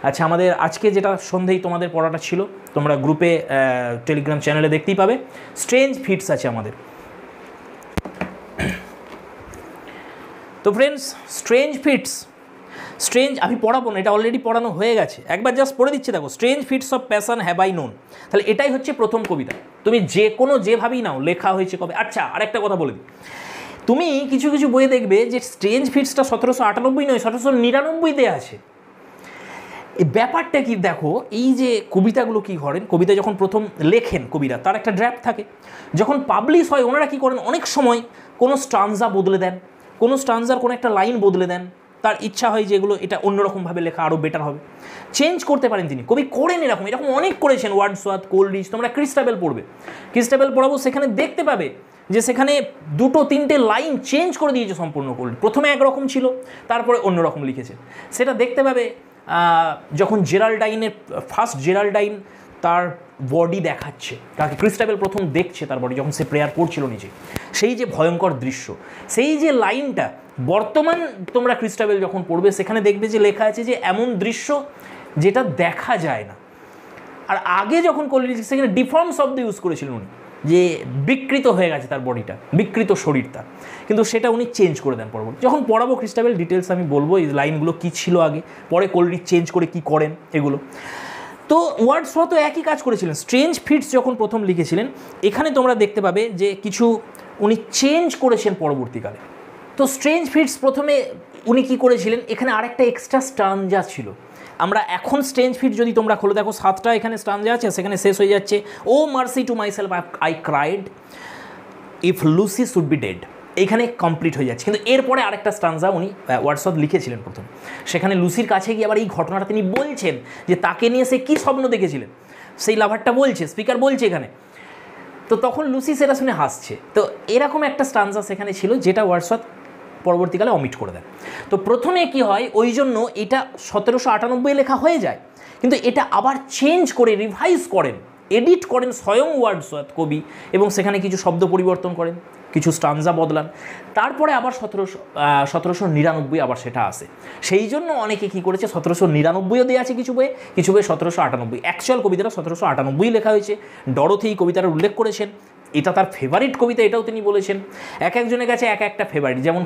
আচ্ছা, আমাদের আজকে যেটা সন্ধ্যেই তোমাদের পড়াটা ছিল, তোমরা গ্রুপে টেলিগ্রাম চ্যানেলে দেখতেই পাবে, স্ট্রেঞ্জ ফিটস আছে আমাদের। তো ফ্রেন্ডস, স্ট্রেঞ্জ ফিটস, স্ট্রেঞ্জ আমি পড়াবো না, এটা অলরেডি পড়ানো হয়ে গেছে, একবার জাস্ট পড়ে দিচ্ছি দেখো। Strange fits of passion have I known, তাহলে এটাই হচ্ছে প্রথম কবিতা। তুমি যে কোনো যেভাবেই নাও, লেখা হয়েছে কবে। আচ্ছা, আরেকটা কথা বলে দিই, তুমি কিছু কিছু বইয়ে দেখবে যে স্ট্রেঞ্জ ফিটসটা 1798 নয়, 1799 আছে। এই ব্যাপারটা কি দেখো, এই যে কবিতাগুলো কী করেন, কবিতা যখন প্রথম লেখেন কবিরা, তার একটা ড্রাফট থাকে, যখন পাবলিশ হয় ওনারা কী করেন, অনেক সময় কোনো স্টানজা বদলে দেন, কোনো স্টানজার কোনো একটা লাইন বদলে দেন, তার ইচ্ছা হয় যে এগুলো এটা অন্যরকমভাবে লেখা আরও বেটার হবে, চেঞ্জ করতে পারেন তিনি। কবি করেন এরকম, এরকম অনেক করেছেন। ওয়ার্ডসওয়ার্থ, কোলরিজ, তোমরা ক্রিস্টাবেল পড়বে, ক্রিস্টাবেল পড়াবো, সেখানে দেখতে পাবে যে সেখানে 2-3টে লাইন চেঞ্জ করে দিয়েছে সম্পূর্ণ কোলরিজ। প্রথমে একরকম ছিল, তারপরে অন্যরকম লিখেছে, সেটা দেখতে পাবে। যখন জেরাল্ডাইনের ফার্স্ট জেরাল্ডাইন তার বডি দেখাচ্ছে, তাকে ক্রিস্টাবেল প্রথম দেখছে তার বডি, যখন সে প্রেয়ার করছিল নিচে, সেই যে ভয়ঙ্কর দৃশ্য, সেই যে লাইনটা বর্তমান তোমরা ক্রিস্টাবেল যখন পড়বে সেখানে দেখবে যে লেখা আছে যে এমন দৃশ্য যেটা দেখা যায় না। আর আগে যখন কোলরিজ সেখানে ডিফর্ম শব্দ ইউজ করেছিলেন উনি, যে বিকৃত হয়ে গেছে তার বডিটা, বিকৃত শরীরটা, কিন্তু সেটা উনি চেঞ্জ করে দেন পরবর্তী। যখন পড়াবো ক্রিস্টাবেল ডিটেলস আমি বলবো এই লাইনগুলো কী ছিল আগে, পরে কোলরিজ চেঞ্জ করে কি করেন এগুলো। তো ওয়ার্ডসওয়ার্থ একই কাজ করেছিলেন। স্ট্রেঞ্জ ফিটস যখন প্রথম লিখেছিলেন, এখানে তোমরা দেখতে পাবে যে কিছু উনি চেঞ্জ করেছেন পরবর্তীকালে। তো স্ট্রেঞ্জ ফিটস প্রথমে উনি কী করেছিলেন, এখানে আরেকটা এক্সট্রা স্টানজা ছিল। আমরা এখন স্ট্রেঞ্জ ফিট যদি তোমরা খোলো দেখো, 7টা এখানে স্টানজা আছে, সেখানে শেষ হয়ে যাচ্ছে O mercy to myself I cried if Lucy should be dead, এইখানে কমপ্লিট হয়ে যাচ্ছে। কিন্তু এরপরে আরেকটা স্টানজা উনি ওয়ার্ডসওয়ার্থ লিখেছিলেন প্রথম, সেখানে লুসির কাছে গিয়ে আবার এই ঘটনাটা তিনি বলছেন যে তাকে নিয়ে সে কী স্বপ্ন দেখেছিলেন, সেই লাভারটা বলছে, স্পিকার বলছে এখানে। তো তখন লুসি সেটা শুনে হাসছে। তো এরকম একটা স্টানজা সেখানে ছিল, যেটা ওয়ার্ডসওয়ার্থ পরবর্তীকালে অমিট করে দেন। তো প্রথমে কি হয়, ওই জন্য এটা 1798 লেখা হয়ে যায়, কিন্তু এটা আবার চেঞ্জ করে রিভাইজ করেন, এডিট করেন স্বয়ং ওয়ার্ডসওয়ার্থ কবি, এবং সেখানে কিছু শব্দ পরিবর্তন করেন, কিছু স্টানজা বদলান, তারপরে আবার 1799 আবার সেটা আসে। সেই জন্য অনেকে কী করেছে, 1799ও দেওয়া আছে কিছু বইয়ে, কিছু বইয়ে 1798। অ্যাকচুয়াল কবিতাটা 1798 লেখা হয়েছে। ডরোথি এই কবিতাটা উল্লেখ করেছেন, এটা তার ফেভারিট কবিতা, এটাও তিনি বলেছেন। এক একজনের কাছে এক একটা ফেভারিট, যেমন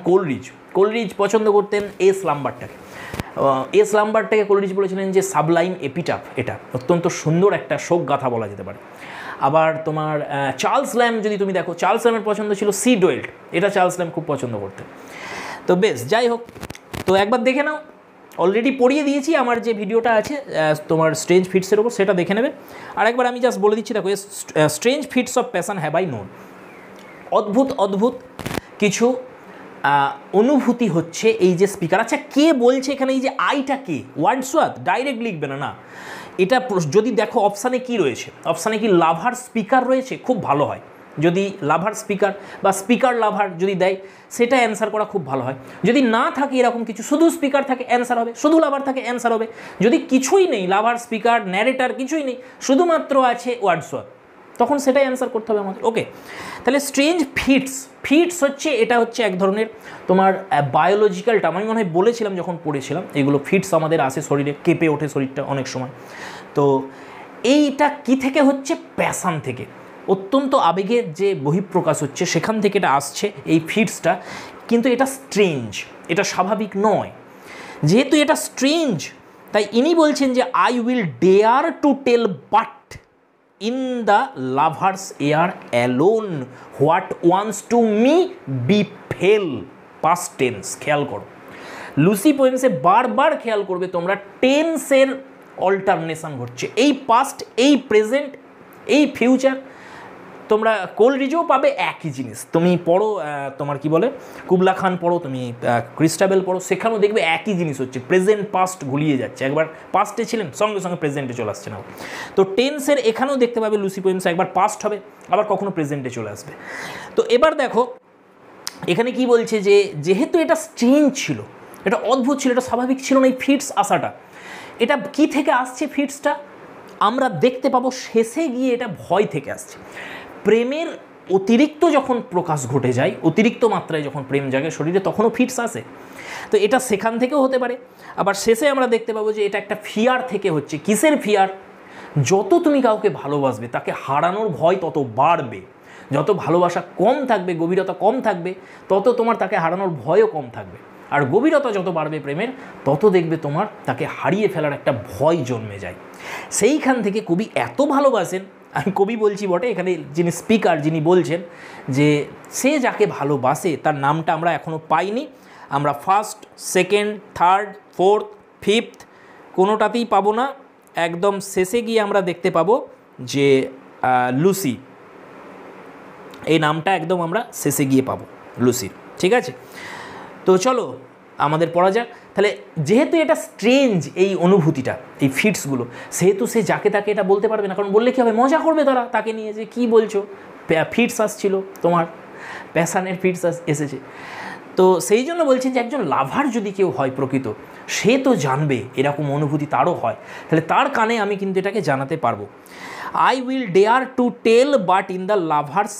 কোলরিজ পছন্দ করতেন এস লাম্বার্টটাকে কোলরিজ বলেছিলেন যে সাবলাইম এপিটাফ, এটা অত্যন্ত সুন্দর একটা শোক গাথা বলা যেতে পারে। আবার তোমার চার্লস ল্যাম্ব যদি তুমি দেখো, চার্লস ল্যাম্বের পছন্দ ছিল সি ডোয়েল্ট, এটা চার্লস ল্যাম্ব খুব পছন্দ করতেন। তো বেশ, যাই হোক, তো একবার দেখে নাও, অলরেডি পড়িয়ে দিয়েছি আমার যে ভিডিওটা আছে তোমার স্ট্রেঞ্জ ফিটসের ওপর, সেটা দেখে নেবে। আর একবার আমি জাস্ট বলে দিচ্ছি দেখো, strange fits of passion have I known, অদ্ভুত কিছু অনুভূতি হচ্ছে এই যে স্পিকার। আচ্ছা, কে বলছে এখানে, এই যে আইটা কে? ওয়ার্ডসওয়ার্থ ডাইরেক্ট লিখবে না, না, এটা যদি দেখো অপশানে কি রয়েছে, অপশানে কি লাভার স্পিকার রয়েছে, খুব ভালো হয় যদি লাভার স্পিকার বা স্পিকার লাভার যদি দেয়, সেটা অ্যান্সার করা খুব ভালো হয়। যদি না থাকে এরকম কিছু, শুধু স্পিকার থাকে অ্যান্সার হবে, শুধু লাভার থাকে অ্যান্সার হবে। যদি কিছুই নেই, লাভার স্পিকার ন্যারেটার কিছুই নেই, শুধুমাত্র আছে ওয়ার্ডসওয়ার্থ, তখন সেটাই অ্যান্সার করতে হবে আমাদের। ওকে, তাহলে স্ট্রেঞ্জ ফিটস হচ্ছে, এটা হচ্ছে এক ধরনের তোমার বায়োলজিক্যাল টার্ম। আমি মনে হয় বলেছিলাম যখন পড়েছিলাম, এগুলো ফিটস আমাদের আসে শরীরে, কেঁপে ওঠে শরীরটা অনেক সময়। তো এইটা কি থেকে হচ্ছে? প্যাশন থেকে, অত্যন্ত আবেগের যে বহিঃপ্রকাশ হচ্ছে সেখান থেকে এটা আসছে এই ফিটসটা। কিন্তু এটা স্ট্রেঞ্জ, এটা স্বাভাবিক নয়। যেহেতু এটা স্ট্রেঞ্জ, তাই ইনি বলছেন যে I will dare to tell but in the lover's ear alone what wants to me befell, past tense. খেয়াল করো, লুসি পোয়েমসে বারবার খেয়াল করবে তোমরা, টেন্সের অল্টারনেশন ঘটছে, এই পাস্ট, এই প্রেজেন্ট, এই ফিউচার। তোমরা কোলরিজেও পাবে একই জিনিস। তুমি পড়ো তোমার কি বলে কুবলা খান পড়ো, তুমি ক্রিস্টাবেল পড়ো, সেখানেও দেখবে একই জিনিস হচ্ছে, প্রেজেন্ট পাস্ট গুলিয়ে যাচ্ছে। একবার পাস্টে ছিলেন, সঙ্গে সঙ্গে প্রেজেন্টে চলে আসছে না। তো টেন্সের এখানেও দেখতে পাবে লুসি পোয়েমসে একবার পাস্ট হবে, আবার কখনো প্রেজেন্টে চলে আসবে। তো এবার দেখো এখানে কি বলছে, যে যেহেতু এটা স্ট্রেঞ্জ ছিল, এটা অদ্ভুত ছিল, এটা স্বাভাবিক ছিল না এই ফিটস আসাটা। এটা কি থেকে আসছে ফিটসটা? আমরা দেখতে পাবো শেষে গিয়ে এটা ভয় থেকে আসছে। প্রেমের অতিরিক্ত যখন প্রকাশ ঘটে যায়, অতিরিক্ত মাত্রায় যখন প্রেম জাগে শরীরে, তখনও ফিটস আসে। তো এটা সেখান থেকেও হতে পারে। আবার শেষে আমরা দেখতে পাবো যে এটা একটা ফিয়ার থেকে হচ্ছে। কিসের ফিয়ার? যত তুমি কাউকে ভালোবাসবে তাকে হারানোর ভয় তত বাড়বে। যত ভালোবাসা কম থাকবে, গভীরতা কম থাকবে, তত তোমার তাকে হারানোর ভয়ও কম থাকবে। আর গভীরতা যত বাড়বে প্রেমের, তত দেখবে তোমার তাকে হারিয়ে ফেলার একটা ভয় জন্মে যায়। সেইখান থেকে কবি এত ভালোবাসেন, আমি কবি বলছি বটে, এখানে যিনি স্পিকার যিনি বলছেন যে সে যাকে ভালোবাসে তার নামটা আমরা এখনও পাইনি। আমরা first, second, third, fourth, fifth কোনোটাতেই পাবো না। একদম শেষে গিয়ে আমরা দেখতে পাবো যে লুসি, এই নামটা একদম আমরা শেষে গিয়ে পাবো লুসির। ঠিক আছে, তো চলো আমাদের পড়া যাক। তাহলে যেহেতু এটা স্ট্রেঞ্জ এই অনুভূতিটা, এই ফিটসগুলো, সেহেতু সে যাকে তাকে এটা বলতে পারবে না। কারণ বললে কী হবে, মজা করবে তারা তাকে নিয়ে, যে কী বলছো, ফিটস আসছিল তোমার, প্যাশানের ফিটস এসেছে। তো সেই জন্য বলছেন যে একজন লাভার যদি কেউ হয় প্রকৃত, সে তো জানবে এরকম অনুভূতি তারও হয়, তাহলে তার কানে আমি কিন্তু এটাকে জানাতে পারবো। I will dare to tell but in the lover's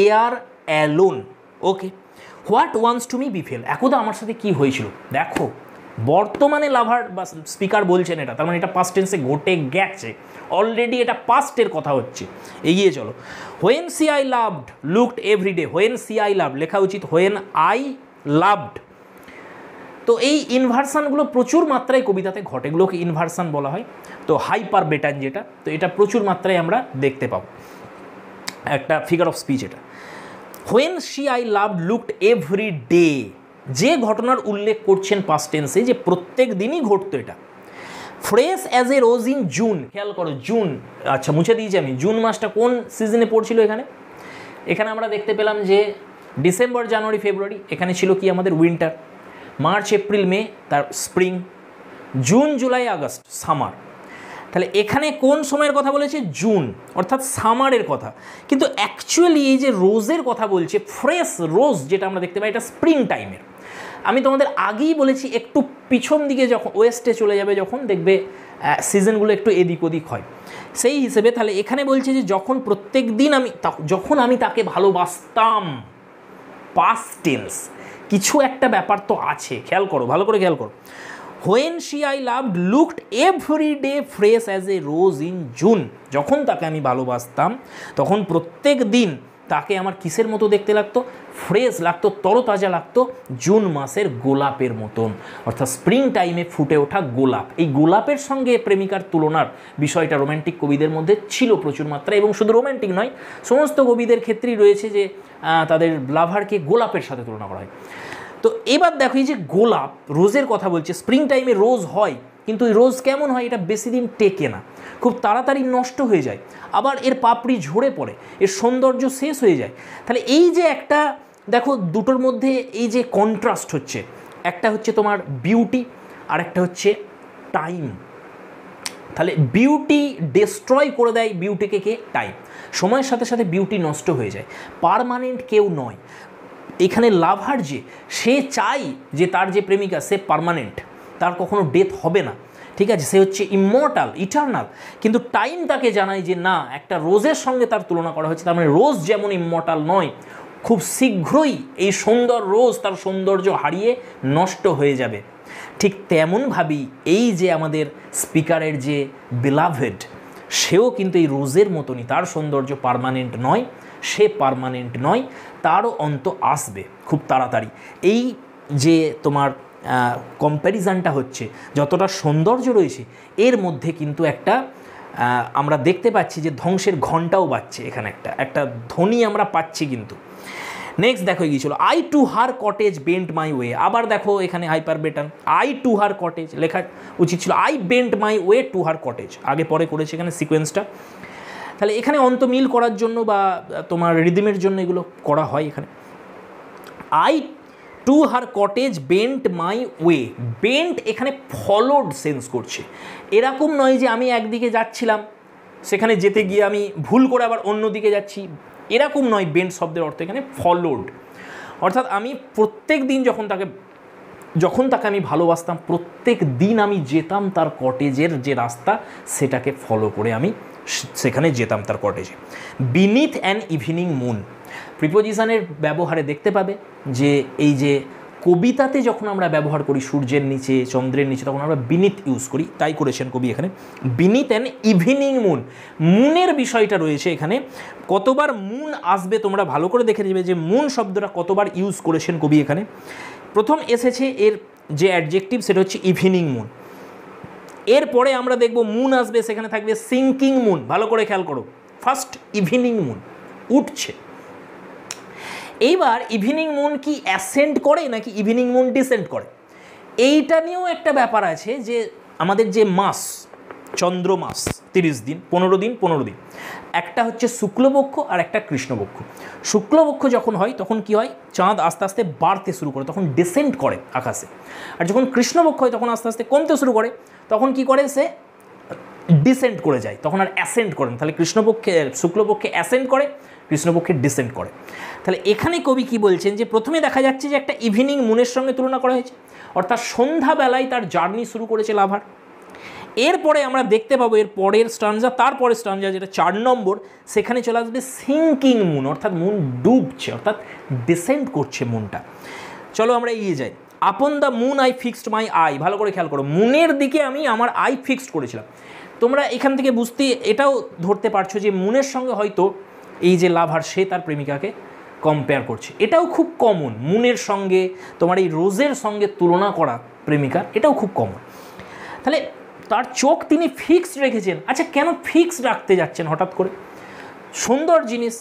ear alone. Okay, what wants to me befell. একদা আমার সাথে কি হয়েছিল। দেখো বর্তমানে লাভার বা স্পিকার বলছেন এটা, তার মানে এটা পাস্ট টেন্সে ঘটে গেছে অলরেডি, এটা পাস্টের কথা হচ্ছে। এগিয়ে চলো। When she I loved looked everyday. When she I love লেখা উচিত হোয়েন আই লাভড। তো এই ইনভার্সানগুলো প্রচুর মাত্রায় কবিতাতে ঘটে, এগুলোকে ইনভার্সান বলা হয়। তো হাইপার বেটান যেটা, তো এটা প্রচুর মাত্রায় আমরা দেখতে পাবো, একটা ফিগার অফ স্পিচ এটা। When she I loved looked every day, যে ঘটনার উল্লেখ করছেন পাস্ট টেন্সে, যে প্রত্যেক দিনই ঘটতো এটা। Fresh as a rose in June, খেয়াল করো জুন, আচ্ছা মুছে দিয়েছি আমি, জুন মাসটা কোন সিজনে পড়ছিল এখানে? এখানে আমরা দেখতে পেলাম যে ডিসেম্বর, জানুয়ারি, ফেব্রুয়ারি, এখানে ছিল কি আমাদের উইন্টার। মার্চ, এপ্রিল, মে তার spring, June, July, August summer. তাহলে এখানে কোন সময়ের কথা বলেছে? জুন, অর্থাৎ সামারের কথা। কিন্তু অ্যাকচুয়ালি এই যে রোজের কথা বলছে, ফ্রেশ রোজ যেটা আমরা দেখতে পাই, এটা স্প্রিং টাইমের। আমি তোমাদের আগেই বলেছি একটু পিছন দিকে যখন ওয়েস্টে চলে যাবে, যখন দেখবে সিজনগুলো একটু এদিক ওদিক হয়, সেই হিসেবে তাহলে এখানে বলছে যে যখন প্রত্যেক দিন যখন আমি তাকে ভালোবাসতাম, পাস্ট টেন্স, কিছু একটা ব্যাপার তো আছে, খেয়াল করো, ভালো করে খেয়াল করো। When she I loved looked every day fresh as a rose in June, যখন তাকে আমি ভালোবাসতাম তখন প্রত্যেক দিন তাকে আমার কিসের মতো দেখতে লাগতো? ফ্রেশ লাগতো, তরতাজা লাগতো, জুন মাসের গোলাপের মতন, অর্থাৎ স্প্রিং টাইমে ফুটে ওঠা গোলাপ। এই গোলাপের সঙ্গে প্রেমিকার তুলনার বিষয়টা রোম্যান্টিক কবিদের মধ্যে ছিল প্রচুর মাত্রায়, এবং শুধু রোম্যান্টিক নয়, সমস্ত কবিদের ক্ষেত্রেই রয়েছে যে তাদের লাভারকে গোলাপের সাথে তুলনা করা হয়। তো এবার দেখো, এই যে গোলাপ, রোজের কথা বলছে, স্প্রিং টাইমে রোজ হয়, কিন্তু এই রোজ কেমন হয়? এটা বেশি দিন টেকে না, খুব তাড়াতাড়ি নষ্ট হয়ে যায়, আবার এর পাপড়ি ঝরে পড়ে, এর সৌন্দর্য শেষ হয়ে যায়। তাহলে এই যে একটা দেখো, দুটোর মধ্যে এই যে কন্ট্রাস্ট হচ্ছে, একটা হচ্ছে তোমার বিউটি, আর একটা হচ্ছে টাইম। তাহলে বিউটি ডিস্ট্রয় করে দেয় বিউটিকে কে? টাইম। সময়ের সাথে সাথে বিউটি নষ্ট হয়ে যায়, পার্মানেন্ট কেউ নয়। এখানে লাভার যে, সে চাই যে তার যে প্রেমিকা সে পার্মানেন্ট, তার কখনো ডেথ হবে না, ঠিক আছে, সে হচ্ছে ইমমর্টাল, ইটার্নাল। কিন্তু টাইম তাকে জানায় যে না, একটা রোজের সঙ্গে তার তুলনা করা হয়েছে, তার মানে রোজ যেমন ইমমর্টাল নয়, খুব শীঘ্রই এই সুন্দর রোজ তার সৌন্দর্য হারিয়ে নষ্ট হয়ে যাবে। ঠিক তেমনভাবেই এই যে আমাদের স্পিকারের যে বিলাভেড, সেও কিন্তু এই রোজের মতনই, তার সৌন্দর্য পার্মানেন্ট নয়, সে পার্মানেন্ট নয়, তারও অন্ত আসবে খুব তাড়াতাড়ি। এই যে তোমার কম্প্যারিজনটা হচ্ছে, যতটা সৌন্দর্য রয়েছে এর মধ্যে কিন্তু একটা আমরা দেখতে পাচ্ছি যে ধ্বংসের ঘণ্টাও বাজছে, এখানে একটা ধ্বনি আমরা পাচ্ছি কিন্তু। নেক্সট দেখো গিয়েছিল, I to her cottage bent my way. আবার দেখো এখানে hyperbaton, I to her cottage লেখা উচিত ছিল I bent my way to her cottage, আগে পরে করেছে এখানে সিকোয়েন্সটা। তাহলে এখানে অন্তমিল করার জন্য বা তোমার রিদিমের জন্য এগুলো করা হয় এখানে। I to her cottage bent my way, bent এখানে ফলোড সেন্স করছে, এরকম নয় যে আমি একদিকে যাচ্ছিলাম, সেখানে যেতে গিয়ে আমি ভুল করে আবার অন্য দিকে যাচ্ছি, এরকম নয়। বেন্ট শব্দের অর্থ এখানে ফলোড, অর্থাৎ আমি প্রত্যেক দিন যখন তাকে আমি ভালোবাসতাম, প্রত্যেক দিন আমি যেতাম তার কটেজের যে রাস্তা, সেটাকে ফলো করে আমি সেখানে যেতাম তার কটেজে। বিনিথ অ্যান ইভিনিং মুন, প্রিপোজিশনের ব্যবহারে দেখতে পাবে যে এই যে কবিতাতে যখন আমরা ব্যবহার করি সূর্যের নিচে চন্দ্রের নিচে, তখন আমরা বিনিত ইউজ করি, তাই করেছেন কবি এখানে। বিনিত অ্যান ইভিনিং মুন, মুনের বিষয়টা রয়েছে এখানে। কতবার মুন আসবে তোমরা ভালো করে দেখে নেবে যে মুন শব্দটা কতবার ইউজ করেছেন কবি এখানে। প্রথম এসেছে এর যে অ্যাডজেক্টিভ সেটা হচ্ছে ইভিনিং মুন। এরপরে আমরা দেখব মুন আসবে, সেখানে থাকবে সিঙ্কিং মুন। ভালো করে খেয়াল করো, ফার্স্ট ইভিনিং মুন উঠছে। এইবার ইভিনিং মুন কি অ্যাসেন্ড করে নাকি ইভিনিং মুন ডিসেন্ড করে, এইটা নিয়েও একটা ব্যাপার আছে যে আমাদের যে মাস চন্দ্র মাস 30 দিন 15 দিন 15 দিন, একটা হচ্ছে শুক্লপক্ষ আর একটা কৃষ্ণপক্ষ। শুক্লপক্ষ যখন হয় তখন কি হয়, চাঁদ আস্তে আস্তে বাড়তে শুরু করে, তখন ডিসেন্ড করে আকাশে। আর যখন কৃষ্ণপক্ষ হয় তখন আস্তে আস্তে কমতে শুরু করে, তখন কি করে সে ডিসেন্ড করে যায়, তখন আর অ্যাসেন্ড করেন। তাহলে কৃষ্ণপক্ষে শুক্লপক্ষে অ্যাসেন্ড করে, কৃষ্ণপক্ষে ডিসেন্ড করে। তাহলে এখানে কবি কি বলছেন যে প্রথমে দেখা যাচ্ছে যে একটা ইভিনিং মুনের সঙ্গে তুলনা করা হয়েছে, অর্থাৎ সন্ধ্যাবেলায় তার জার্নি শুরু করেছে লাভার। এরপরে আমরা দেখতে পাবো এর পরের স্টানজা, তারপরে স্টানজা যেটা 4 নম্বর, সেখানে চলে আসবে সিঙ্কিং মুন, অর্থাৎ মুন ডুবছে, অর্থাৎ ডিসেন্ড করছে মুনটা। চলো আমরা এগিয়ে যাই। Upon the moon I fixed my I, ভালো করে খেয়াল করো, মুনের দিকে আমি আমার আই ফিক্সড করেছিলাম। তোমরা এখান থেকে বুঝতে এটাও ধরতে পারছো যে মুনের সঙ্গে হয়তো এই যে লাভার সে তার প্রেমিকাকে কম্পেয়ার করছে। এটাও খুব কমন, মুনের সঙ্গে তোমার এই রোজের সঙ্গে তুলনা করা প্রেমিকার, এটাও খুব কমন। তাহলে তার চোখ তিনি ফিক্সড রেখেছেন। আচ্ছা, কেন ফিক্সড রাখতে যাচ্ছেন হঠাৎ করে? সুন্দর জিনিস,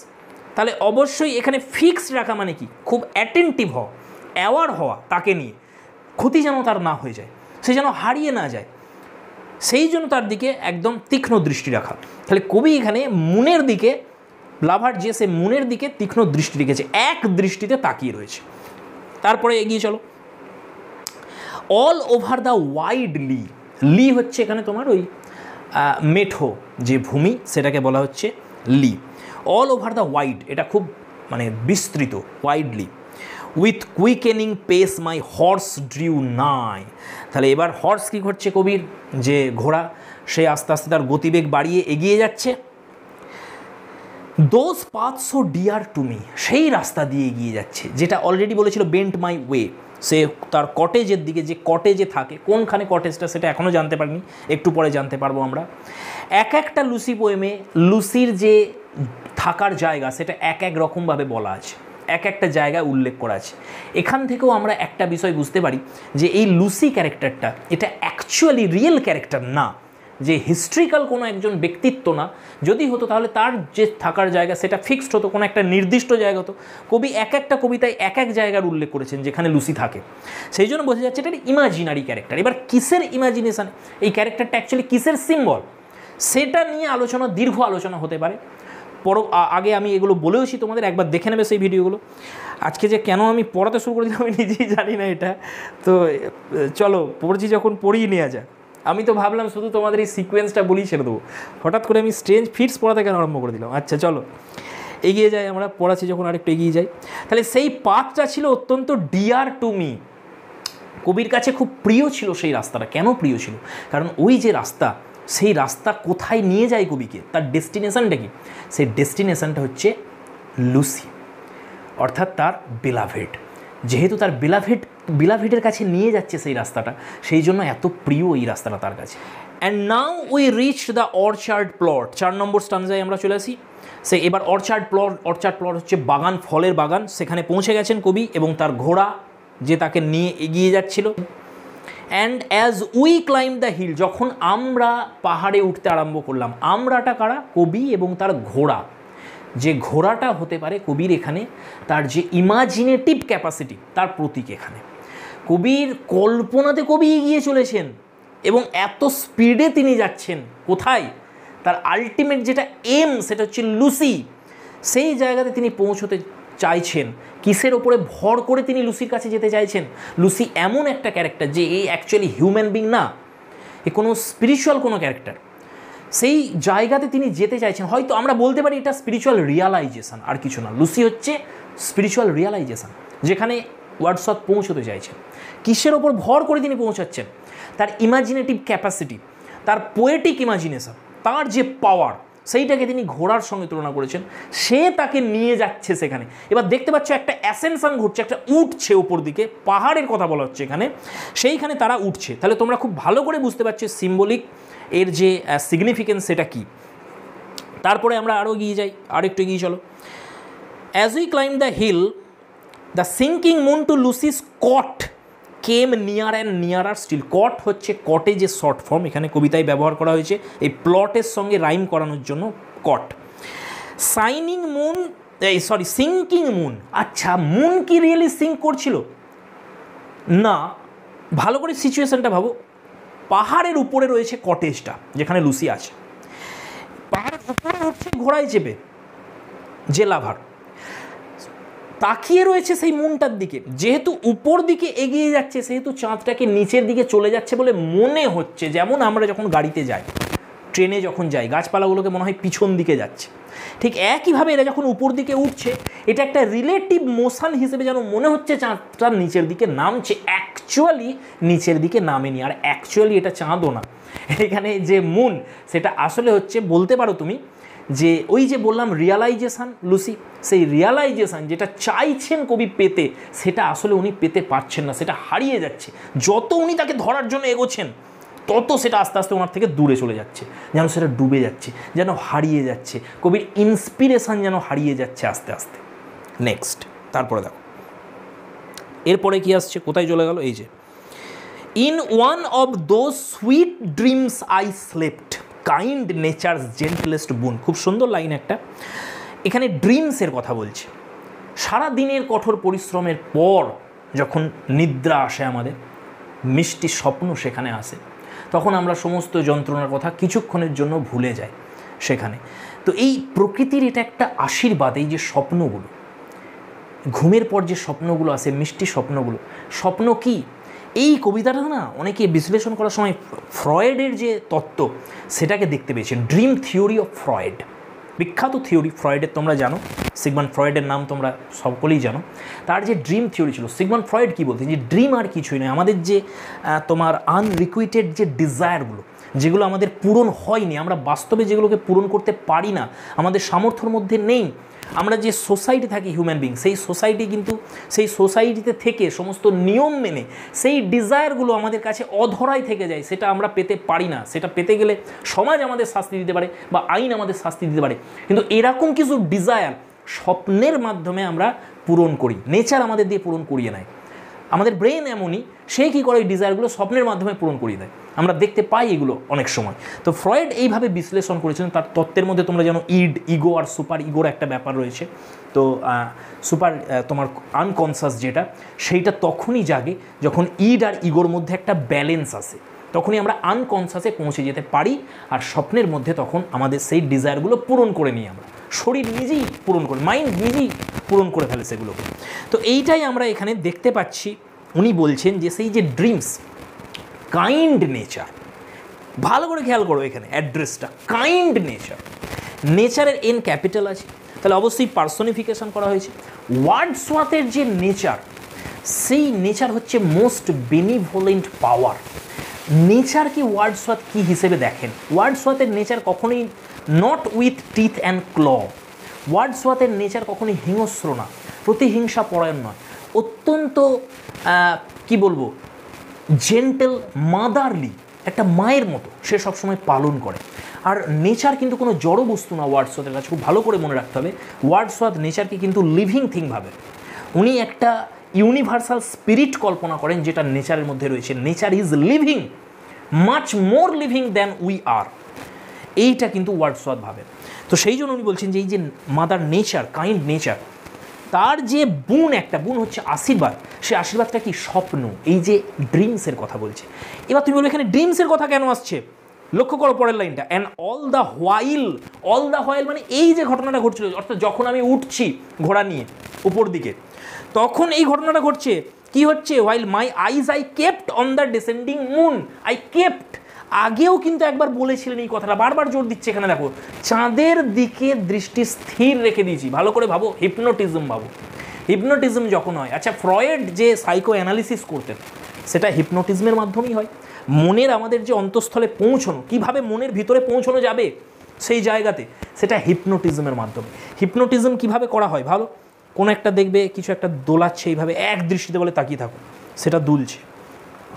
তাহলে অবশ্যই এখানে ফিক্সড রাখা মানে কি, খুব অ্যাটেন্টিভ হওয়া, অ্যাওয়ার হওয়া তাকে নিয়ে, ক্ষতি যেন তার না হয়ে যায়, সে যেন হারিয়ে না যায়, সেই জন্য তার দিকে একদম তীক্ষ্ণ দৃষ্টি রাখা। তাহলে কবি এখানে মুনের দিকে, লাভার যে সে মুনের দিকে তীক্ষ্ণ দৃষ্টি রেখেছে, এক দৃষ্টিতে তাকিয়ে রয়েছে। তারপরে এগিয়ে চলো। অল ওভার দ্য ওয়াইড লি, লি হচ্ছে এখানে তোমার ওই মেঠো যে ভূমি সেটাকে বলা হচ্ছে lea. All over the wide, এটা খুব মানে বিস্তৃত, widely. With quickening pace my horse drew nigh, তাহলে এবার হর্স কী করছে কবির, যে ঘোড়া সে আস্তে আস্তে তার গতিবেগ বাড়িয়ে এগিয়ে যাচ্ছে। Those path so dear to me, সেই রাস্তা দিয়ে এগিয়ে যাচ্ছে যেটা অলরেডি বলেছিল বেন্ট মাই ওয়ে। সে তার কটেজের দিকে, যে কটেজে থাকে, কোনখানে কটেজটা সেটা এখনও জানতে পারিনি, একটু পরে জানতে পারবো আমরা। এক একটা লুসি পোয়েমে লুসির যে থাকার জায়গা সেটা এক এক রকমভাবে বলা আছে, এক একটা জায়গায় উল্লেখ করা আছে। এখান থেকেও আমরা একটা বিষয় বুঝতে পারি যে এই লুসি ক্যারেক্টারটা এটা অ্যাকচুয়ালি রিয়েল ক্যারেক্টার না, যে হিস্ট্রিক্যাল কোনো একজন ব্যক্তিত্ব না। যদি হতো তাহলে তার যে থাকার জায়গা সেটা ফিক্সড হতো, কোনো একটা নির্দিষ্ট জায়গা হতো। কবি এক একটা কবিতায় এক এক জায়গার উল্লেখ করেছেন যেখানে লুসি থাকে, সেই জন্য বোঝা যাচ্ছে এটা ইমাজিনারি ক্যারেক্টার। এবার কিসের ইমাজিনেশন, এই ক্যারেক্টারটা অ্যাকচুয়ালি কিসের সিম্বল, সেটা নিয়ে আলোচনা, দীর্ঘ আলোচনা হতে পারে। আগে আমি এগুলো বলেওছি তোমাদের, একবার দেখে নেবে সেই ভিডিওগুলো। আজকে যে কেন আমি পড়াতে শুরু করে দিলাম আমি নিজেই জানি না এটা, তো চলো পড়ছি যখন পড়িয়ে নেওয়া যাক। আমি তো ভাবলাম শুধু তোমাদের এই সিকোয়েন্সটা বলেই ছেড়ে দেবো, হঠাৎ করে আমি স্ট্রেঞ্জ ফিটস পড়াতে কেন আরম্ভ করে দিলাম। আচ্ছা চলো এগিয়ে যাই, আমরা পড়াচ্ছি যখন আরেকটু এগিয়ে যাই। তাহলে সেই পাথটা ছিল অত্যন্ত ডিয়ার টু মি, কবির কাছে খুব প্রিয় ছিল সেই রাস্তাটা। কেন প্রিয় ছিল? কারণ ওই যে রাস্তা, সেই রাস্তা কোথায় নিয়ে যায় কবিকে, তার ডেস্টিনেশনটা কি? সেই ডেস্টিনেশনটা হচ্ছে লুসি, অর্থাৎ তার বেলাভেড। যেহেতু তার বিলাভেডের কাছে নিয়ে যাচ্ছে সেই রাস্তাটা, সেই জন্য এত প্রিয় এই রাস্তাটা তার কাছে। And now we reach the orchard plot, 4 নম্বর স্টানজায় আমরা চলে আসি। সে এবার অর্চার্ড প্লট হচ্ছে বাগান, ফলের বাগান, সেখানে পৌঁছে গেছেন কবি এবং তার ঘোড়া যে তাকে নিয়ে এগিয়ে যাচ্ছিল। And as we climb the hill, যখন আমরা পাহাড়ে উঠতে আরম্ভ করলাম, আমরাটা কারা? কবি এবং তার ঘোড়া। যে ঘোড়াটা হতে পারে কবির এখানে তার যে ইমাজিনেটিভ ক্যাপাসিটি তার প্রতীক। এখানে কবির কল্পনাতে কবি এগিয়ে চলেছেন এবং এত স্পিডে তিনি যাচ্ছেন কোথায়, তার আলটিমেট যেটা এম সেটা হচ্ছে লুসি, সেই জায়গাতে তিনি পৌঁছতে চাইছেন। কিসের ওপরে ভর করে তিনি লুসির কাছে যেতে চাইছেন? লুসি এমন একটা ক্যারেক্টার যে এই অ্যাকচুয়ালি হিউম্যান বিং না, এ কোনো স্পিরিচুয়াল কোনো ক্যারেক্টার। সেই জায়গাতে তিনি যেতে চাইছেন। হয়তো আমরা বলতে পারি এটা স্পিরিচুয়াল রিয়ালাইজেশন, আর কিছু না। লুসি হচ্ছে স্পিরিচুয়াল রিয়ালাইজেশন, যেখানে ওয়ার্ডসওয়ার্থ পৌঁছতে চাইছেন। কিসের ওপর ভর করে তিনি পৌঁছাচ্ছেন? তার ইমাজিনেটিভ ক্যাপাসিটি, তার পোয়েটিক ইমাজিনেশন, তার যে পাওয়ার, সেইটাকে তিনি ঘোড়ার সঙ্গে তুলনা করেছেন। সে তাকে নিয়ে যাচ্ছে সেখানে। এবার দেখতে পাচ্ছ একটা অ্যাসেনশন ঘটছে, একটা উঠছে উপর দিকে, পাহাড়ের কথা বলা হচ্ছে এখানে, সেইখানে তারা উঠছে। তাহলে তোমরা খুব ভালো করে বুঝতে পারছো সিম্বলিক এর যে সিগনিফিকেন্স সেটা কী। তারপরে আমরা আরও এগিয়ে যাই, আর একটু এগিয়ে চলো। As we climb the hill, the sinking moon to Lucy's cot came near and nearer still. Cot হচ্ছে কটে যে শর্ট ফর্ম, এখানে কবিতায় ব্যবহার করা হয়েছে এই প্লটের সঙ্গে রাইম করানোর জন্য cot. Shining moon, sinking moon. আচ্ছা, মুন কি রিয়েলি সিঙ্ক করছিল? না, ভালো করে সিচুয়েশনটা ভাবো। পাহাড়ের উপরে রয়েছে কটেজটা যেখানে লুসি আছে, পাহাড়ের উপরে উঠছে ঘোড়ায় চেপে যে লাভার, তাকিয়ে রয়েছে সেই মুনটার দিকে। যেহেতু উপর দিকে এগিয়ে যাচ্ছে সেহেতু চাঁদটাকে নিচের দিকে চলে যাচ্ছে বলে মনে হচ্ছে, যেমন আমরা যখন গাড়িতে যাই, ট্রেনে যখন যাই, গাছপালাগুলোকে মনে হয় পিছন দিকে যাচ্ছে, ঠিক একইভাবে এরা যখন উপর দিকে উঠছে এটা একটা রিলেটিভ মোশন হিসেবে যেন মনে হচ্ছে চাঁদটা নিচের দিকে নামছে। অ্যাকচুয়ালি নিচের দিকে নামেনি, আর অ্যাকচুয়ালি এটা চাঁদও না, এখানে যে মুন সেটা আসলে হচ্ছে, বলতে পারো তুমি যে ওই যে বললাম রিয়ালাইজেশান লুসি, সেই রিয়ালাইজেশান যেটা চাইছেন কবি পেতে, সেটা আসলে উনি পেতে পারছেন না, সেটা হারিয়ে যাচ্ছে। যত উনি তাকে ধরার জন্য এগোচ্ছেন তত সেটা আস্তে আস্তে ওনার থেকে দূরে চলে যাচ্ছে, যেন সেটা ডুবে যাচ্ছে, যেন হারিয়ে যাচ্ছে, কবির ইন্সপিরেশান যেন হারিয়ে যাচ্ছে আস্তে আস্তে। নেক্সট, তারপরে দেখো এরপরে কি আসছে, কোথায় চলে গেল, এই যে in one of those sweet dreams I slept kind nature's জেন্টলেস্ট বুন। খুব সুন্দর লাইন একটা, এখানে ড্রিমসের কথা বলছে। সারা দিনের কঠোর পরিশ্রমের পর যখন নিদ্রা আসে আমাদের, মিষ্টি স্বপ্ন সেখানে আসে, তখন আমরা সমস্ত যন্ত্রণার কথা কিছুক্ষণের জন্য ভুলে যাই সেখানে। তো এই প্রকৃতির এটা একটা আশীর্বাদ, এই যে স্বপ্নগুলো, ঘুমের পর যে স্বপ্নগুলো আসে, মিষ্টি স্বপ্নগুলো। স্বপ্ন কি, এই কবিতাটা না অনেকে বিশ্লেষণ করার সময় ফ্রয়েডের যে তত্ত্ব সেটাকে দেখতে পেয়েছেন। ড্রিম থিওরি অফ ফ্রয়েড, বিখ্যাত থিওরি ফ্রয়েডের, তোমরা জানো সিগমন্ড ফ্রয়েডের নাম তোমরা সকলেই জানো। তার যে ড্রিম থিওরি ছিল, সিগমন্ড ফ্রয়েড কী বলতেন, যে ড্রিম আর কিছুই নয়, আমাদের যে তোমার আনরিকুইটেড যে ডিজায়ারগুলো, যেগুলো আমাদের পূরণ হয়নি, আমরা বাস্তবে যেগুলোকে পূরণ করতে পারি না, আমাদের সামর্থ্যের মধ্যে নেই, আমরা যে সোসাইটি থাকি হিউম্যান বিং, সেই সোসাইটি কিন্তু সেই সোসাইটিতে থেকে সমস্ত নিয়ম মেনে সেই ডিজায়ারগুলো আমাদের কাছে অধরাই থেকে যায়, সেটা আমরা পেতে পারি না। সেটা পেতে গেলে সমাজ আমাদের শাস্তি দিতে পারে বা আইন আমাদের শাস্তি দিতে পারে, কিন্তু এরকম কিছু ডিজায়ার স্বপ্নের মাধ্যমে আমরা পূরণ করি, নেচার আমাদের দিয়ে পূরণ করিয়ে নেয়। আমাদের ব্রেন এমনই, সে কী করে, এই ডিজায়ারগুলো স্বপ্নের মাধ্যমে পূরণ করিয়ে দেয়, আমরা দেখতে পাই এগুলো অনেক সময়। তো ফ্রয়েড এইভাবে বিশ্লেষণ করেছিলেন। তার তত্ত্বের মধ্যে তোমরা জানো ইগো আর সুপার ইগোর একটা ব্যাপার রয়েছে। তো সুপার তোমার আনকনসাস যেটা, সেইটা তখনই জাগে যখন আর ইগোর মধ্যে একটা ব্যালেন্স আসে, তখনই আমরা আনকনসাসে পৌঁছে যেতে পারি, আর স্বপ্নের মধ্যে তখন আমাদের সেই ডিজায়ারগুলো পূরণ করে নিই আমরা, শরীর নিজেই পূরণ করে, মাইন্ড নিজেই পূরণ করে ফেলে সেগুলোকে। তো এইটাই আমরা এখানে দেখতে পাচ্ছি। উনি বলছেন যে সেই যে ড্রিমস, কাইন্ড নেচার, ভালো করে খেয়াল করো এখানে অ্যাড্রেসটা, কাইন্ড নেচার, নেচারের এন ক্যাপিটাল আছে, তাহলে অবশ্যই পার্সনিফিকেশন করা হয়েছে। ওয়ার্ডসওয়ার্থের যে নেচার, সেই নেচার হচ্ছে মোস্ট বেনিভোলেন্ট পাওয়ার। নেচারকে ওয়ার্ডসওয়ার্থ কী হিসেবে দেখেন? ওয়ার্ডসওয়ার্থের নেচার কখনোই not with teeth and claw, ওয়ার্ডসওয়ার্থের নেচার কখনোই হিংস্র না, প্রতিহিংসা পরায়ণ নয়, অত্যন্ত কি বলবো, জেন্টেল, মাদারলি, একটা মায়ের মতো সে সবসময় পালন করে। আর নেচার কিন্তু কোনো জড় বস্তু না ওয়ার্ডসওয়ার্থের কাছে, খুব ভালো করে মনে রাখতে হবে। ওয়ার্ডসওয়ার্থ নেচারকে কিন্তু লিভিং থিং ভাবে, উনি একটা ইউনিভার্সাল স্পিরিট কল্পনা করেন যেটা নেচারের মধ্যে রয়েছে। Nature is living, much more living than we are, এইটা কিন্তু ওয়ার্ডসওয়ার্থ ভাবে। তো সেই জন্য উনি বলছেন যে এই যে মাদার নেচার, কাইন্ড নেচার, তার যে বুন, একটা বুন হচ্ছে আশীর্বাদ, সে আশীর্বাদটা কি? স্বপ্ন। এই যে ড্রিমসের কথা বলছে। এবার তুমি বলো এখানে ড্রিমসের কথা কেন আসছে? লক্ষ্য করো পরের লাইনটা, অ্যান্ড অল দ্য হোয়াইল মানে এই যে ঘটনাটা ঘটছিল, অর্থাৎ যখন আমি উঠছি ঘোড়া নিয়ে উপর দিকে, তখন এই ঘটনাটা ঘটছে। কি হচ্ছে? While my eyes I kept on the descending moon, I kept, আগেও কিন্তু একবার বলেছিলেন এই কথাটা, বারবার জোর দিচ্ছে এখানে। দেখো, চাঁদের দিকে দৃষ্টি স্থির রেখে দিয়েছি। ভালো করে ভাবো, হিপনোটিজম ভাবো, হিপনোটিজম যখন হয়, আচ্ছা ফ্রয়েড যে সাইকো অ্যানালিসিস করতেন সেটা হিপনোটিজমের মাধ্যমেই হয়। মনের আমাদের যে অন্তঃস্থলে পৌঁছানো, কিভাবে মনের ভিতরে পৌঁছানো যাবে, সেই জায়গাতে, সেটা হিপনোটিজমের মাধ্যমে। হিপনোটিজম কীভাবে করা হয় ভালো, কোনো একটা দেখবে কিছু একটা দোলাচ্ছে, এইভাবে এক দৃষ্টিতে বলে তাকিয়ে থাকো, সেটা দুলছে,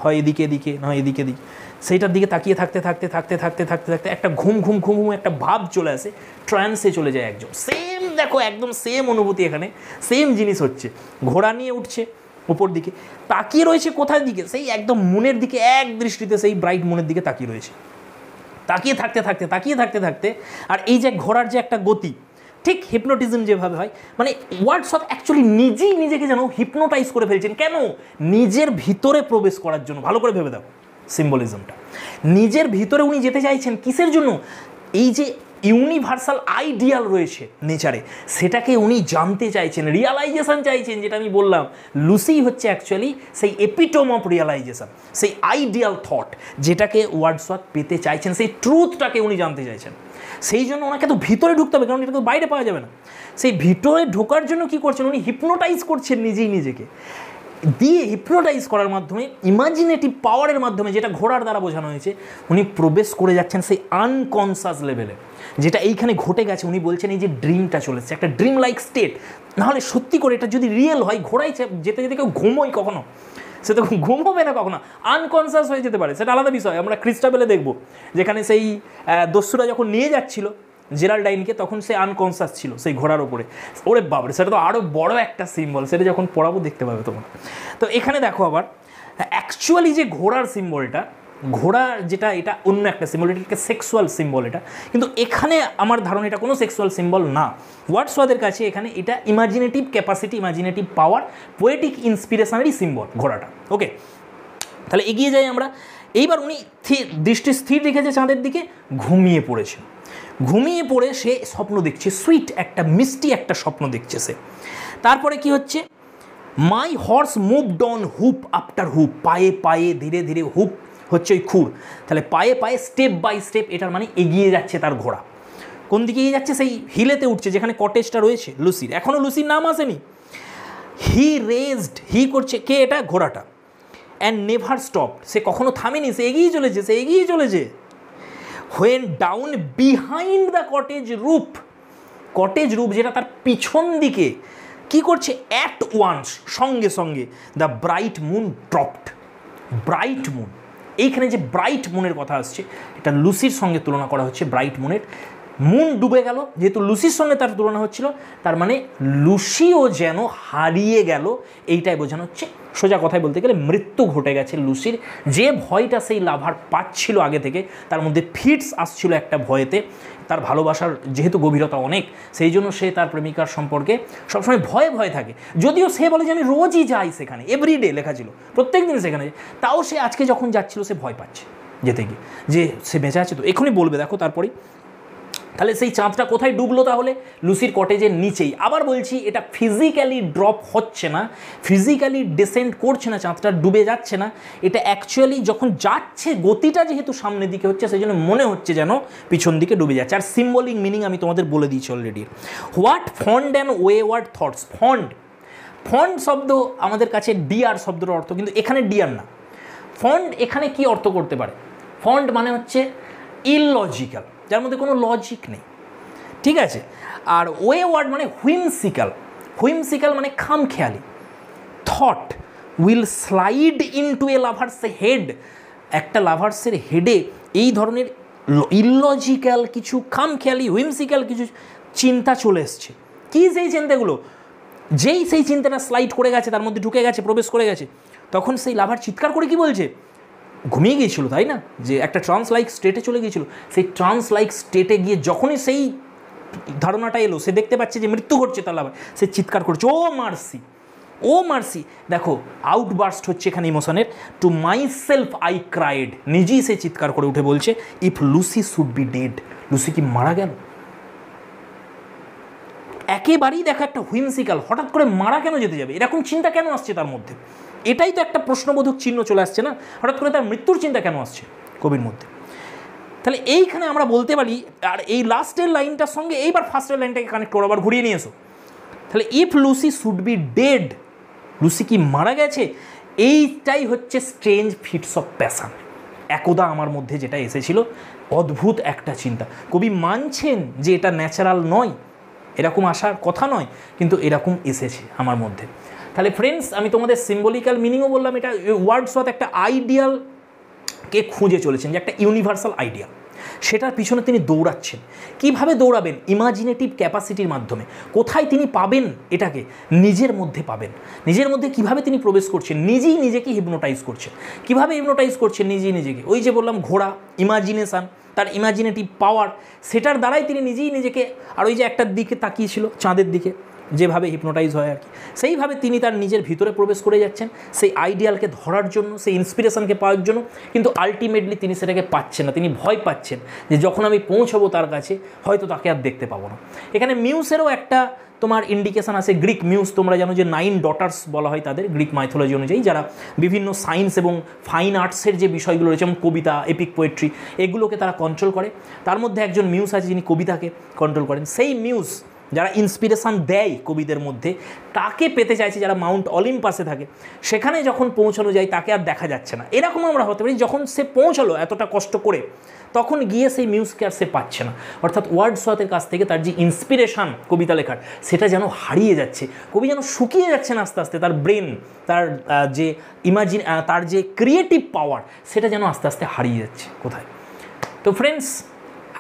হয় এদিকে এদিকে নয় এদিকে এদিকে, সেইটার দিকে তাকিয়ে থাকতে থাকতে থাকতে থাকতে থাকতে থাকতে একটা ঘুম ঘুম ঘুম ঘুম একটা ভাব চলে আসে, ট্রান্সে চলে যায় একজন। সেম দেখো, একদম সেম অনুভূতি এখানে, সেম জিনিস হচ্ছে। ঘোড়া নিয়ে উঠছে ওপর দিকে, তাকিয়ে রয়েছে কোথায় দিকে, সেই একদম মুনের দিকে, এক দৃষ্টিতে সেই ব্রাইট মুনের দিকে তাকিয়ে রয়েছে, তাকিয়ে থাকতে থাকতে তাকিয়ে থাকতে থাকতে। আর এই যে ঘোড়ার যে একটা গতি, ঠিক হিপনোটিজম যেভাবে হয়, মানে ওয়ার্ডসওয়ার্থ অ্যাকচুয়ালি নিজেই নিজেকে যেন হিপনোটাইজ করে ফেলছেন। কেন? নিজের ভিতরে প্রবেশ করার জন্য। ভালো করে ভেবে দাও সিম্বলিজমটা, নিজের ভিতরে উনি যেতে চাইছেন কিসের জন্য? এই যে ইউনিভার্সাল আইডিয়াল রয়েছে নেচারে, সেটাকে উনি জানতে চাইছেন, রিয়ালাইজেশন চাইছেন। যেটা আমি বললাম, লুসি হচ্ছে অ্যাকচুয়ালি সেই এপিটোম অফ রিয়ালাইজেশন, সেই আইডিয়াল থট যেটাকে ওয়ার্ডসওয়ার্থ পেতে চাইছেন, সেই ট্রুথটাকে উনি জানতে চাইছেন। সেই জন্য ওনাকে তো ভিতরে ঢুকতে হবে, কারণ এটা তো বাইরে পাওয়া যাবে না। সেই ভিতরে ঢোকার জন্য কি করছেন উনি? হিপনোটাইজ করছেন নিজেই নিজেকে, দিয়ে হিপনোটাইজ করার মাধ্যমে, ইমাজিনেটিভ পাওয়ারের মাধ্যমে, যেটা ঘোড়ার দ্বারা বোঝানো হয়েছে, উনি প্রবেশ করে যাচ্ছেন সেই আনকনসাস লেভেলে, যেটা এইখানে ঘটে গেছে। উনি বলছেন এই যে ড্রিমটা চলেছে, একটা ড্রিম লাইক স্টেট। নাহলে সত্যি করে এটা যদি রিয়েল হয়, ঘোড়ায় যেতে যেতে কেউ ঘুমোয় কখনো? সে তো ঘুম হবে না কখনো, আনকনসাস হয়ে যেতে পারে, সেটা আলাদা বিষয়। আমরা ক্রিস্টাবেলে দেখব, যেখানে সেই দস্যুরা যখন নিয়ে যাচ্ছিল জেরাল্ডাইনকে, তখন সে আনকনসাস ছিল সেই ঘোড়ার ওপরে। ওরে বাবরে, সেটা তো আরও বড় একটা সিম্বল, সেটা যখন পড়াবো দেখতে পাবে তোমরা। তো এখানে দেখো আবার অ্যাকচুয়ালি যে ঘোড়ার সিম্বলটা, ঘোড়া যেটা, এটা অন্য একটা সিম্বল, এটা একটা সেক্সুয়াল সিম্বল এটা। কিন্তু এখানে আমার ধারণা এটা কোনো সেক্সুয়াল সিম্বল না। ওয়ার্ডসওয়ার্থের কাছে এখানে এটা ইমাজিনেটিভ ক্যাপাসিটি, ইমাজিনেটিভ পাওয়ার, পোয়েটিক ইন্সপিরেশনারি সিম্বল ঘোড়াটা। ওকে, তাহলে এগিয়ে যাই আমরা। এইবার উনি দৃষ্টি স্থির রেখেছে চাঁদের দিকে, ঘুমিয়ে পড়েছে। ঘুমিয়ে পড়ে সে স্বপ্ন দেখছে, সুইট একটা মিষ্টি একটা স্বপ্ন দেখছে সে। তারপরে কি হচ্ছে? My horse moved on hoof after hoof, পায়ে পায়ে ধীরে ধীরে, হুপ হচ্ছে ওই খুর, তাহলে পায়ে পায়ে স্টেপ বাই স্টেপ, এটার মানে এগিয়ে যাচ্ছে তার ঘোড়া। কোন দিকে এগিয়ে যাচ্ছে? সেই হিলেতে উঠছে যেখানে কটেজটা রয়েছে লুসির, এখনও লুসির নাম আসেনি। হি রেজড, হি করছে কে? এটা ঘোড়াটা। অ্যান্ড নেভার স্টপ, সে কখনো থামেনি, সে এগিয়ে চলেছে, সে এগিয়ে চলেছে। When down behind the cottage roof, cottage roof যেটা তার পিছন দিকে, কি করছে? অ্যাট ওয়ান্স, সঙ্গে সঙ্গে, the bright moon dropped. Bright moon, এইখানে যে ব্রাইট মুনের কথা আসছে, এটা লুসির সঙ্গে তুলনা করা হচ্ছে। ব্রাইট মুনের, মুন ডুবে গেল, যেহেতু লুসির সঙ্গে তার তুলনা হচ্ছিল, তার মানে লুসিও যেন হারিয়ে গেল, এইটাই বোঝানো হচ্ছে। সোজা কথায় বলতে গেলে মৃত্যু ঘটে গেছে লুসির। যে ভয়টা সেই লাভার পাচ্ছিল আগে থেকে, তার মধ্যে ফিটস আসছিল একটা ভয়েতে, তার ভালোবাসার যেহেতু গভীরতা অনেক, সেই জন্য সে তার প্রেমিকার সম্পর্কে সবসময় ভয়ে ভয়ে থাকে। যদিও সে বলে যে আমি রোজই যাই সেখানে, এভরিডে লেখা ছিল, প্রত্যেক দিন সেখানে, তাও সে আজকে যখন যাচ্ছিল সে ভয় পাচ্ছে যেতে গিয়ে, যে সে বেঁচে আছে তো। এখনই বলবে দেখো তারপরে। তাহলে সেই চাঁদটা কোথায় ডুবলো? তাহলে লুসির কটেজের নিচেই। আবার বলছি, এটা ফিজিক্যালি ড্রপ হচ্ছে না, ফিজিক্যালি ডিসেন্ড করছে না, চাঁদটা ডুবে যাচ্ছে না। এটা অ্যাকচুয়ালি যখন যাচ্ছে, গতিটা যেহেতু সামনের দিকে হচ্ছে, সেই জন্য মনে হচ্ছে যেন পিছন দিকে ডুবে যাচ্ছে। আর সিম্বলিক মিনিং আমি তোমাদের বলে দিয়েছি already. What fond and wayward thoughts, fond, fond শব্দ আমাদের কাছে ডিয়ার শব্দের অর্থ, কিন্তু এখানে ডিয়ার না। ফন্ড এখানে কি অর্থ করতে পারে? ফন্ড মানে হচ্ছে ইললজিক্যাল, যার মধ্যে কোনো লজিক নেই, ঠিক আছে। আর ওয়েওয়ার্ড মানে হুইমসিক্যাল, হুইমসিক্যাল মানে খামখেয়ালি। Thought will slide into a lover's head, একটা লাভার্সের হেডে এই ধরনের ইললজিক্যাল কিছু, খামখেয়ালি, হুইমসিক্যাল কিছু চিন্তা চলে এসছে। কী সেই চিন্তাগুলো? যেই সেই চিন্তাটা স্লাইড করে গেছে, তার মধ্যে ঢুকে গেছে, প্রবেশ করে গেছে, তখন সেই লাভার চিৎকার করে কি বলছে? ঘুমিয়ে গিয়েছিল, তাই না? যে একটা ট্রান্স লাইক স্টেটে চলে গিয়েছিল, সেই ট্রান্স লাইক স্টেটে গিয়ে যখনই সেই ধারণাটা এলো, সে দেখতে পাচ্ছে যে মৃত্যু ঘটছে তার লাভার, সে চিৎকার করছে, ও মার্সি, ও মার্সি। দেখো আউটবার্স্ট হচ্ছে এখানে ইমোশনের। To myself I cried, নিজেই সে চিৎকার করে উঠে বলছে, if Lucy should be dead, Lucy কি মারা গেল? একেবারেই দেখো একটা হুইমসিক্যাল, হঠাৎ করে মারা কেন যেতে যাবে, এরকম চিন্তা কেন আসছে তার মধ্যে? এটাই তো একটা প্রশ্নবোধক চিহ্ন চলে আসছে না, হঠাৎ করে তার মৃত্যুর চিন্তা কেন আসছে কবির মধ্যে? তাহলে এইখানে আমরা বলতে পারি, আর এই লাস্টের লাইনটার সঙ্গে এইবার ফার্স্টের লাইনটাকে কানেক্ট করো, আবার ঘুরিয়ে নিয়ে এসো। তাহলে if Lucy should be dead, Lucy কি মারা গেছে? এইটাই হচ্ছে স্ট্রেঞ্জ ফিটস অফ প্যাশন। একদা আমার মধ্যে যেটা এসেছিল, অদ্ভুত একটা চিন্তা। কবি মানছেন যে এটা ন্যাচারাল নয়, এরকম আসার কথা নয়, কিন্তু এরকম এসেছে আমার মধ্যে। তাহলে ফ্রেন্ডস, আমি তোমাদের সিম্বলিক্যাল মিনিংও বললাম, এটা ওয়ার্ডসওয়ার্থ একটা আইডিয়ালকে খুঁজে চলেছেন, যে একটা ইউনিভার্সাল আইডিয়াল, সেটার পিছনে তিনি দৌড়াচ্ছেন। কিভাবে দৌড়াবেন? ইমাজিনেটিভ ক্যাপাসিটির মাধ্যমে। কোথায় তিনি পাবেন এটাকে? নিজের মধ্যে পাবেন। নিজের মধ্যে কিভাবে তিনি প্রবেশ করছেন? নিজেই নিজেকে হিপনোটাইজ করছেন। কিভাবে হিপনোটাইজ করছেন নিজেই নিজেকে? ওই যে বললাম ঘোড়া, ইমাজিনেশান, তার ইমাজিনেটিভ পাওয়ার, সেটার দ্বারাই তিনি নিজেই নিজেকে, আর ওই যে একটার দিকে তাকিয়েছিল, চাঁদের দিকে, যেভাবে হিপনোটাইজ হয় আর কি, সেইভাবে তিনি তার নিজের ভিতরে প্রবেশ করে যাচ্ছেন সেই আইডিয়ালকে ধরার জন্য, সেই ইন্সপিরেশনকে পাওয়ার জন্য। কিন্তু আলটিমেটলি তিনি সেটাকে পাচ্ছেন না। তিনি ভয় পাচ্ছেন যে যখন আমি পৌঁছবো তার কাছে, হয়তো তাকে আর দেখতে পাবো না। এখানে মিউসেরও একটা তোমার ইন্ডিকেশান আছে। গ্রিক মিউস, তোমরা জানো যে 9 ডটার্স বলা হয় তাদের, গ্রিক মাইথোলজি অনুযায়ী, যারা বিভিন্ন সায়েন্স এবং ফাইন আর্টসের যে বিষয়গুলো রয়েছে, যেমন কবিতা, এপিক পোয়েট্রি, এগুলোকে তারা কন্ট্রোল করে। তার মধ্যে একজন মিউস আছে যিনি কবিতাকে কন্ট্রোল করেন। সেই মিউস যারা ইন্সপিরেশান দেয় কবিদের মধ্যে, তাকে পেতে চাইছে যারা মাউন্ট অলিম্পাসে থাকে। সেখানে যখন পৌঁছানো যায় তাকে আর দেখা যাচ্ছে না। এরকম আমরা হতে পারি, যখন সে পৌঁছালো এতটা কষ্ট করে, তখন গিয়ে সেই মিউজকে আর সে পাচ্ছে না। অর্থাৎ ওয়ার্ডসওয়ার্থের কাছ থেকে তার যে ইন্সপিরেশান কবিতা লেখার, সেটা যেন হারিয়ে যাচ্ছে। কবি যেন শুকিয়ে যাচ্ছেন আস্তে আস্তে। তার ব্রেন, তার যে তার যে ক্রিয়েটিভ পাওয়ার, সেটা যেন আস্তে আস্তে হারিয়ে যাচ্ছে কোথায়। তো ফ্রেন্ডস,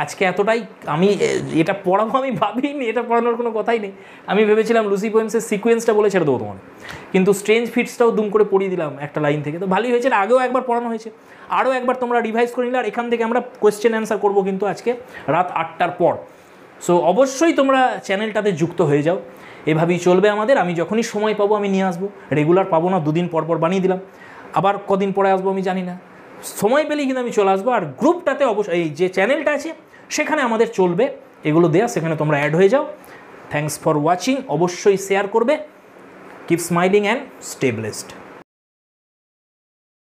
আজকে এতটাই। আমি এটা পড়াবো আমি ভাবিনি, এটা পড়ানোর কোনো কথাই নেই। আমি ভেবেছিলাম লুসি পোয়েমসের সিকোয়েন্সটা বলে ছেড়ে দেবো তোমার, কিন্তু স্ট্রেঞ্জ ফিটসটাও দুম করে পড়িয়ে দিলাম একটা লাইন থেকে। তো ভালোই হয়েছে, আগেও একবার পড়ানো হয়েছে, আরও একবার তোমরা রিভাইজ করে নিলে। আর এখান থেকে আমরা কোয়েশ্চেন অ্যান্সার করবো কিন্তু আজকে রাত 8টার পর। সো অবশ্যই তোমরা চ্যানেলটাতে যুক্ত হয়ে যাও। এভাবেই চলবে আমাদের। আমি যখনই সময় পাবো আমি নিয়ে আসবো। রেগুলার পাবো না, 2 দিন পর পর বানিয়ে দিলাম। আবার কদিন পরে আসবো আমি জানি না, সময় পেলেই কিন্তু আমি চলে আসবো। আর গ্রুপটাতে অবশ্যই, এই যে চ্যানেলটা আছে সেখানে আমাদের চলবে এগুলো দেয়া, সেখানে তোমরা অ্যাড হয়ে যাও। Thanks for watching. অবশ্যই শেয়ার করবে। Keep smiling and stay blessed.